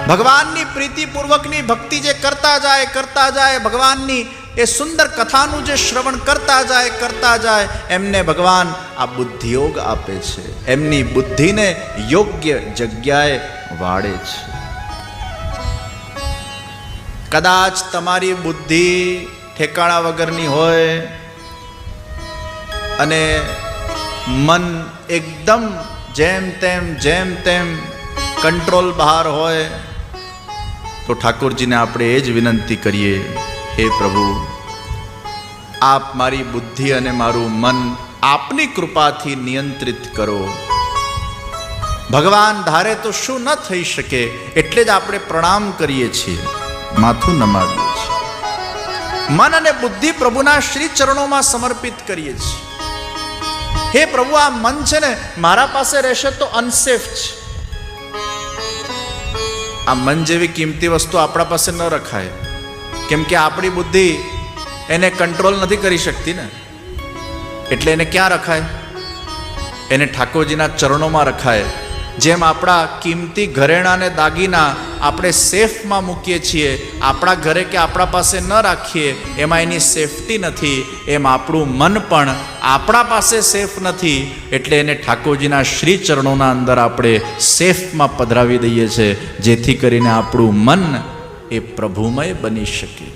ભગવાનની પ્રીતિપૂર્વકની ભક્તિ જે કરતા જાય ભગવાનની એ સુંદર કથાનું જે શ્રવણ કરતા જાય એમને ભગવાન આ બુદ્ધિયોગ આપે છે, એમની બુદ્ધિને યોગ્ય જગ્યાએ વાળે છે. કદાચ તમારી બુદ્ધિ ઠેકાણા વગરની હોય અને મન એકદમ જેમ તેમ કંટ્રોલ બહાર હોય તો ઠાકોરજીને આપણે એ જ વિનંતી કરીએ, હે પ્રભુ, આપ મારી બુદ્ધિ અને મારું મન આપની કૃપાથી નિયંત્રિત કરો. ભગવાન ધારે તો શું ન થઈ શકે, એટલે જ આપણે પ્રણામ કરીએ છીએ, માથું નમાવીએ છીએ, મન અને બુદ્ધિ પ્રભુના શ્રી ચરણોમાં સમર્પિત કરીએ છીએ. હે પ્રભુ, આ મન છે ને મારા પાસે રહેશે તો અનસેફ છે. આ મન જેવી કિંમતી વસ્તુ આપણા પાસે ન રખાય, કેમ કે આપણી બુદ્ધિ એને કંટ્રોલ નથી કરી શકતી ને. એટલે એને ક્યાં રખાય? એને ઠાકોરજીના ચરણોમાં રખાય. જેમ આપણા કિંમતી ઘરેણાં અને દાગીના આપણે સેફમાં મૂકીએ છીએ, આપણા ઘરે કે આપણા પાસે ન રાખીએ એમાં એની સેફટી નથી, એમ આપણું મન પણ આપણા પાસે સેફ નથી. એટલે એને ઠાકોરજીના શ્રી ચરણોના અંદર આપણે સેફમાં પધરાવી દઈએ છીએ, જેથી કરીને આપણું મન એ પ્રભુમય બની શકે.